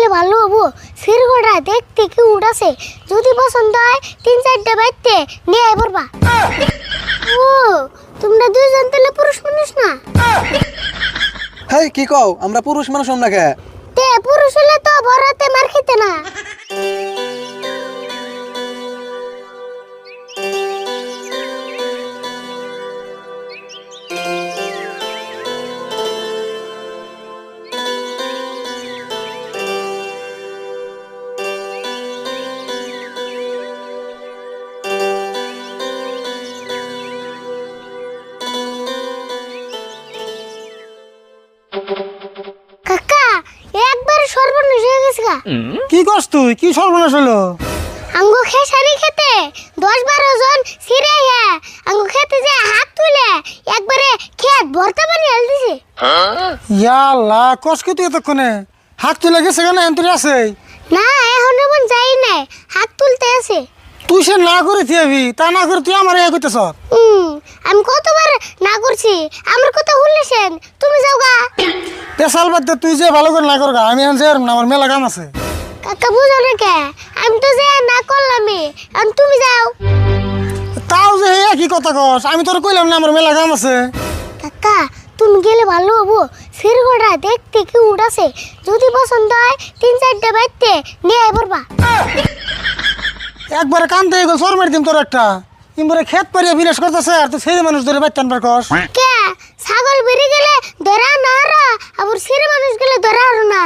গেলে ভালো হবো। সিরগোটা দেখতে কি উড়াছে, যদি পছন্দ হয় 3-4টা বাইতে নিয়ে আই পড়বা। ও তোমরা দুইজন তাহলে পুরুষ মানুষ না? হেই কি কও, আমরা পুরুষ মানুষ না কে? তে পুরুষ হলে তো বড়তে মার খেতে না। কাকা একবার সর্বনাশ হয়ে গেছে গা। কি করছ তুই? কি সর্বনাশ হলো? আঙ্গু খেসারি খেতে 10-12 জন সিরাইয়া আঙ্গু খেতে যে হাত তুলে একবারে খেত ভর্তা পানি ঢাল দিছে। ইয়া আল্লাহ, কষ্ট তুই এতক্ষণে হাত তুলে গেছে কেন? এন্তরি আছে না এখনো মন যাই নাই, হাত তুলতে আছে। তুই সে না করে থিয়াবি, তা না করে তুই আমার ইয়ে করতেছ। আমি কতবার না করছি, আমার কথা শুনলেছেন, তুমি যাও গা। পেশাল বাদ দে, তুই যে ভালো করে না কর গা, আমি এখন যাই না, আমার মেলা কাম আছে। কাকা বুঝো না কে, আমি তো যে না করলামই, এখন তুমি যাও। তাও যে একই কথা কস, আমি তোর কইলাম না আমার মেলা কাম আছে। কাকা তুমি গেলে ভালো হবো। সিরগোটা দেখতে কি উড়াছে, যদি পছন্দ হয় 3-4টা বাইতে নিয়ে আই পড়বা। একবারে কান্দে গেল সর মারি দিম তোর একটা। ইমবারে খেত পারিয়া বিনাশ করতেছে আর তুই ছেলে মানুষ ধরে বাইতে আনবার কস। কে ছাগল বেরিয়ে গেলে ধরা না হারা, আবার ছেলে মানুষ গেলে ধরা হারো না।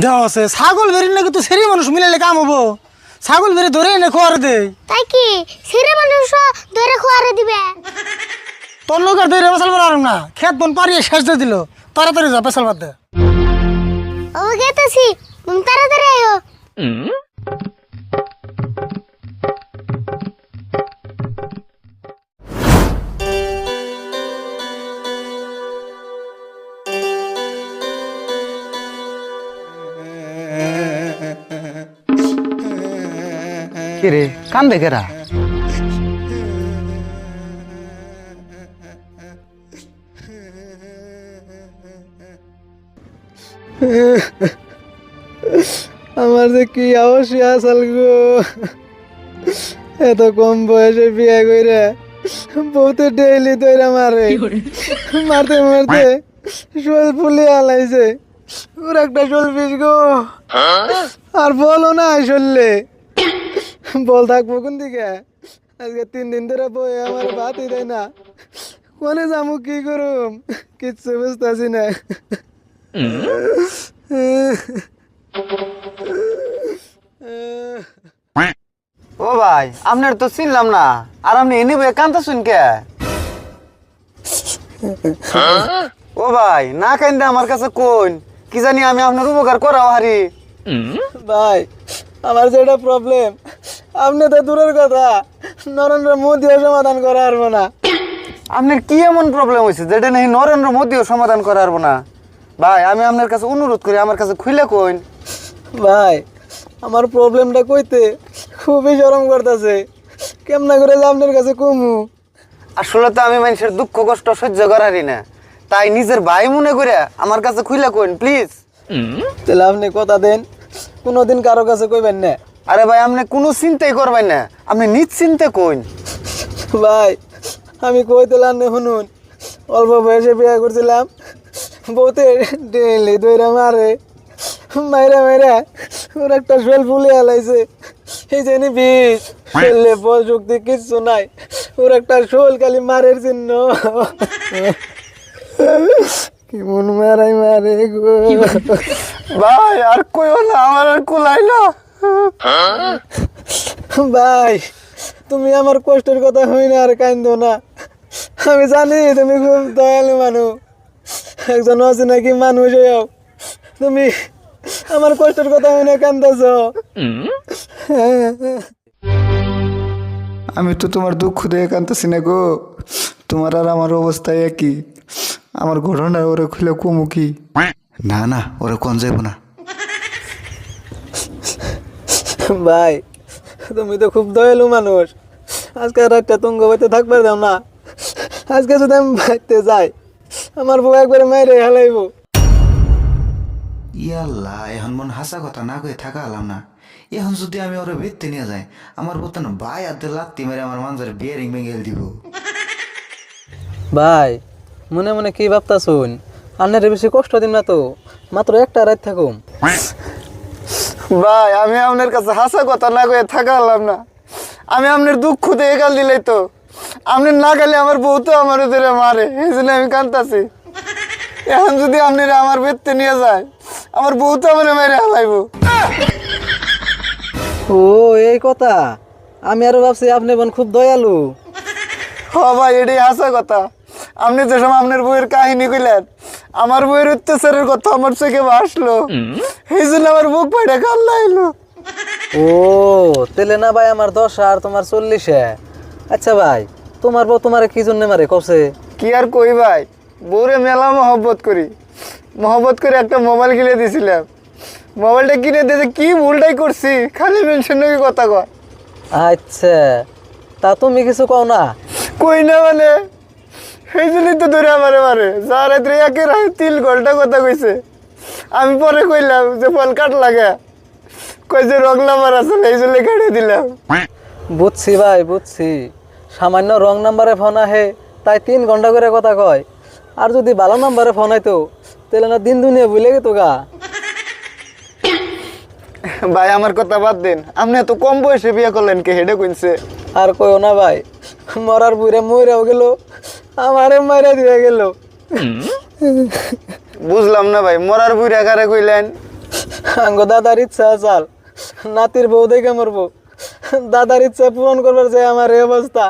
দেওয়া আছে ছাগল বেরিয়ে নাকি তুই ছেলে মানুষ মিলাইলে কাম হবো? ছাগল বেরিয়ে ধরে এনে খোয়ার দে। তাই কি ছেলে মানুষ ধরে খোয়ারে দিবে? তোর লোক আর ধরে পেশাল পারলাম না, খেত বন পারিয়ে শেষ দিয়ে দিল। তাড়াতাড়ি যা পেশাল বাদ দে। ও গেতেছি, তুমি তাড়াতাড়ি আয়ো। কে রে কান্দে কেরা? আমার যে কি অবশ্যই আসাল গো, এত কম বয়সে বিয়ে করে বউতে ডেইলি তৈরা মারে, মারতে মারতে শোল ফুলে আলাইছে। ওর একটা শোল পিস গো, আর বলো না শোললে বল থাকবো কোন দিকে? আজকে 3 দিন ধরে বই আমার ভাতই দেয় না। কোনে যাবো, কি করুম, কিচ্ছু বুঝতেছি না। ও ভাই, আপনার তো চিনলাম না, আর আপনি এনে বয়ে কান্দা শুন কে? ও ভাই না কান্দে আমার কাছে কোন, কি জানি আমি আপনার উপকার করাও হারি। ভাই আমার যেটা প্রবলেম, আপনি তো দূরের কথা নরেন্দ্র মোদীও সমাধান করা পারবো না। আপনার কি এমন প্রবলেম হয়েছে যেটা নাকি নরেন্দ্র মোদীও সমাধান করা পারবো না? ভাই আমি আপনার কাছে অনুরোধ করি, আমার কাছে খুলে কইন। ভাই আমার প্রবলেমটা কইতে খুবই শরম করতেছে, কেমনা করে যে আপনার কাছে কমু। আসলে তো আমি মানুষের দুঃখ কষ্ট সহ্য করারই না, তাই নিজের ভাই মনে করে আমার কাছে খুলে কইন প্লিজ। তাহলে আপনি কথা দেন কোনোদিন কারো কাছে কইবেন না। আরে ভাই আপনি কোনো চিন্তাই করবেন না, আপনি নিশ্চিন্তে কইন। ভাই আমি কইতেলাম না, শুনুন, অল্প বয়সে বিয়ে করছিলাম, বউতে ডেলি দইরা মারে, মাইরা মাইরা ওর একটা শোল ফুলে আলাইছে। এই জানি বিষ শরীরে বল শক্তি কিচ্ছু নাই, ওর একটা শোল খালি মারের চিহ্ন। কেমন মারাই মারে গো ভাই আর কইও না, আমার আর কুলাই না। ভাই তুমি আমার কষ্টের কথা হই না আর কান্দো না। আমি জানি তুমি খুব দয়ালু মানুষ, একজন অচিনাকি মানুষ হয়েও তুমি আমার কষ্টের কথা হই না কান্দাছ। আমি তো তোমার দুঃখ দেখে কাঁদতেছি না গো, তোমার আর আমার অবস্থায় একই। আমার ঘটনা ওরে খুলে কমু কি? না না, ওরে কোন যাইব না। ভাই তুমি তো খুব দয়ালু মানুষ, আজকে রাতটা তুঙ্গ বাইতে থাকবার দাও না। আজকে যদি আমি বাইতে যাই আমার বউ একবারে মাইরে হেলাইব। ইয়াল্লা এখন মন হাসা কথা না কয়ে থাকা আলাম না। এখন যদি আমি ওরা বেরতে নিয়ে যাই আমার বোতান ভাই আদে লাত্তি মেরে আমার মানজারে বিয়ারিং ভেঙে দিব। ভাই মনে মনে কি ভাবতা শুন, আন্নের বেশি কষ্ট দিন না তো, মাত্র একটা রাত থাকুম। ভাই আমি আপনার কাছে হাসা কথা না কয়ে থাকা আলাম না। আমি আপনার দুঃখ দিয়ে গাল দিলাই তো, আপনি না গেলে আমার বউ তো আমার ধরে মারে, এই জন্য আমি কাঁদতাছি। এখন যদি আপনারা আমার বেরতে নিয়ে যায় আমার বউ তো আমার মেরে হালাইব। ও এই কথা, আমি আরো ভাবছি আপনি বোন খুব দয়ালু। হ ভাই এটাই হাসা কথা। আপনি যে সময় আপনার বউয়ের কাহিনী কইলেন আমার বউয়ের অত্যাচারের কথা আমার চোখে ভাসলো, এই জন্য আমার বুক পাইটা কান্না এলো। ও তেলে না ভাই আমার 10 আর তোমার 40। আচ্ছা ভাই তোমার বউ তোমারে কি জন্য মারে কছে? কি আর কই ভাই, বউরে মেলা মহব্বত করি, মহব্বত করে একটা মোবাইল কিনে দিয়েছিলাম। মোবাইলটা কিনে দিয়েছে কি ভুলটাই করছি, খালি মেনশন নাকি কথা কয়। আচ্ছা তা তুমি কিছু কও না? কই না মানে সেই জন্যই তো ধরে আমারে মারে। যা রাত্রে একের 3 ঘন্টা কথা কইছে। আমি পরে কইলাম যে ফল কাট লাগে, কই যে রং নাম্বার আছে এই জন্য কেটে দিলাম। বুঝছি ভাই বুঝছি, সামান্য রং নাম্বারে ফোন আহে তাই 3 ঘন্টা করে কথা কয়, আর যদি ভালো নাম্বারে ফোন আইতো তাহলে না দিন দুনিয়া ভুলে গেতো গা। ভাই আমার কথা বাদ দেন, আপনি এত কম বয়সে বিয়ে করলেন কে হেডে কইছে? আর কইও না ভাই, মরার বুড়ে মইরাও গেল, আমারে মাইরা দিয়ে গেল। বুঝলাম না ভাই, মরার বুড়া কারে কইলেন? আঙ্গ দাদার ইচ্ছা চাল, নাতির বউ দেখে মরবো, দাদার ইচ্ছা পূরণ করবার যায় আমার এই অবস্থা।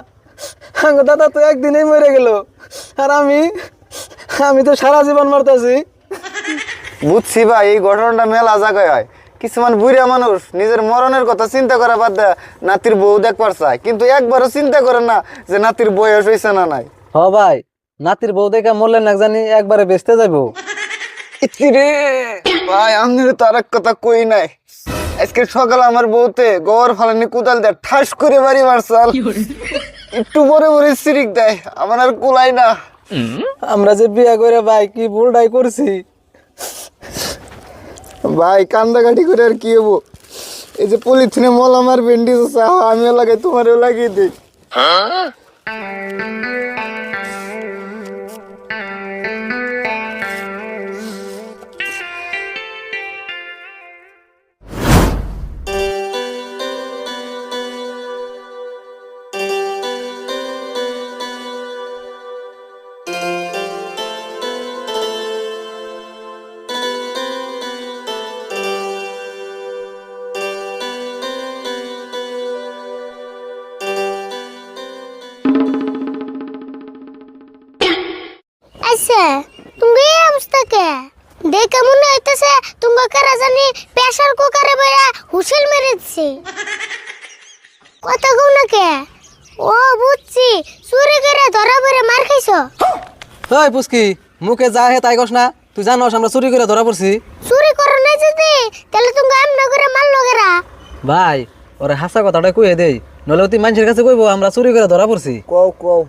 আঙ্গ দাদা তো একদিনেই মরে গেল, আর আমি তো সারা জীবন মরতাছি। বুঝছি ভাই, এই ঘটনাটা মেলা জায়গায় হয়। কিছুমান বুড়া মানুষ নিজের মরণের কথা চিন্তা করা বাদ দেয় নাতির বউ দেখবার চায়, কিন্তু একবারও চিন্তা করে না যে নাতির বয়স হয়েছে না নাই। হ ভাই, নাতির বউ দেখে মরলে না জানি একবারে বেচতে যাইবো। রে ভাই আমি তো আর এক কথা কই নাই। আজকে সকালে আমার বউতে গোবর ফালানি কোদাল দেয় ঠাস করে বাড়ি মারছাল, একটু পরে পরে সিরিক দেয়, আমার আর কুলাই না। আমরা যে বিয়া করে ভাই কি ভুলটাই করছি। ভাই কান্দাকাটি করে আর কি হবো, এই যে পলিথিনে মল আমার ব্যান্ডেজ আছে, আমিও লাগাই তোমারও লাগিয়ে দিই। আচ্ছা তুমি এই অবস্থা কে? দেখে মনে হইতেছে তুমি কারা জানি প্রেসার কুকারে বেড়া হুইসেল মেরে দিছে। কথা কও না কে? ও বুঝছি, চুরি করে ধরা পড়ে মার খাইছো। ওই পুস্কি, মুখে যা হে তাই কস না। তুই জানোস আমরা চুরি করে ধরা পড়ছি। চুরি করো নাই যদি তাহলে তুমি এমন করে মারলো কেরা? ভাই ওরে হাসা কথাটা কইয়ে দেই, নলে তুই মানুষের কাছে কইবো আমরা চুরি করে ধরা পড়ছি। কও কও।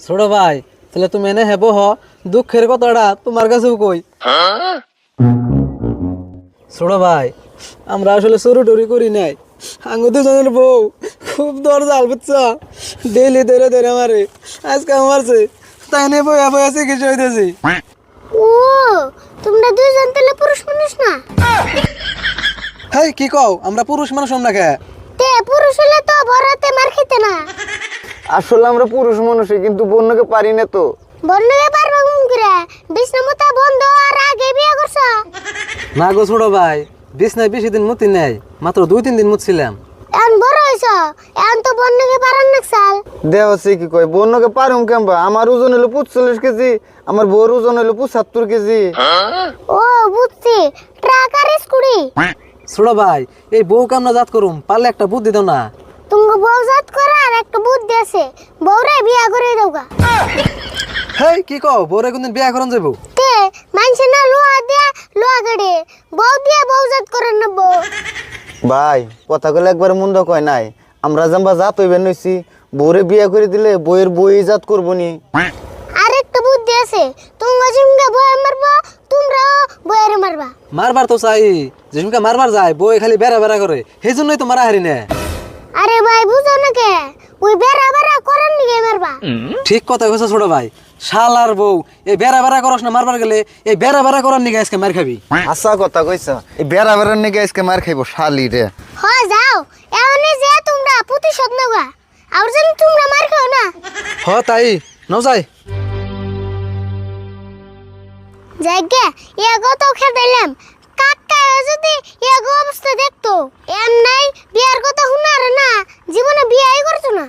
ছোট ভাই তাহলে তুমি এনে হেবো হ, দুঃখের কথাটা তোমার কাছেও কই। ছোট ভাই আমরা আসলে চুরি টুরি করি নাই, আঙ্গু দুজনের বউ খুব দরজাল বুঝছ, ডেইলি ধরে ধরে মারে, আজকে মারছে, তাই নিয়ে বইয়া বইয়া চিকিৎসা হইতেছি। ও তোমরা দুইজন তাহলে পুরুষ মানুষ না? হেই কি কও, আমরা পুরুষ মানুষ না কে? তে পুরুষ হলে তো বড়তে মার খেতে না। আসলে আমরা পুরুষ মানুষই, কিন্তু বন্যকে পারি না তো। বন্যকে পারবা কোন করে? বিষ্ণুমতা বন্ধ আর আগে বিয়ে করছো? না গো ছোট ভাই, বিছনায় বেশি দিন মুতি নাই, মাত্র 2-3 দিন মুতছিলাম। এখন বড় হইছো, এখন তো বন্যকে পারান না চাল। দেহ হচ্ছে কি কয়, বন্যকে পারুম কেমবা? আমার ওজন হলো 45 কেজি, আমার বউর ওজন হলো 75 কেজি। ও বুঝছি, ট্রাক আর স্কুটি। ছোট ভাই এই বউ কামনা জাত করুম, পারলে একটা বুদ্ধি দাও না। তুমি বউ জাত করার একটা বুদ্ধি আছে, বউরে বিয়া করে দাওগা। হেই কি কও, বউরে কোনদিন বিয়া করন যাইবো? তে মানুষে না লোহা দিয়ে লোহা গাড়ে, বউ দিয়ে বউ জাত করে নেব। ভাই কথা কলে একবার মন্দ কয় নাই, আমরা জাম্বা জাত হইবেন নইছি, বউরে বিয়া করে দিলে বইয়ের বই জাত করবো নি। আর একটা বুদ্ধি আছে, তুমি জিমকে বউ মারবো, তোমরাও বইয়ারে মারবা। মারবার তো চাই, যেসুমকে মারবার যায় বই খালি বেড়া বেড়া করে, সেই জন্যই তো মারা হারি না। আরে ভাই বুঝো না কে, ওই বেড়া বেড়া করেন নিয়ে মারবা। ঠিক কথা কইছো ছোট ভাই, শালার বউ এই বেড়া বেড়া করস না, মারবার গেলে এই বেড়া বেড়া করার নিগে আজকে মার খাবি। হাসা কথা কইছ, এই বেড়া বেড়ার নাকি আজকে মার খাইব শালি রে। হ যাও, এমনি যে তোমরা প্রতিশোধ নেবা, আর যেন তোমরা মার খাও না। হ তাই নাও যাই। জায়গা ইয়াগো তো খেদাইলাম, কাকা যদি ইয়াগো অবস্থা দেখতো, এম নাই বিয়ার কথা শুনার না, জীবনে বিয়াই করতো না।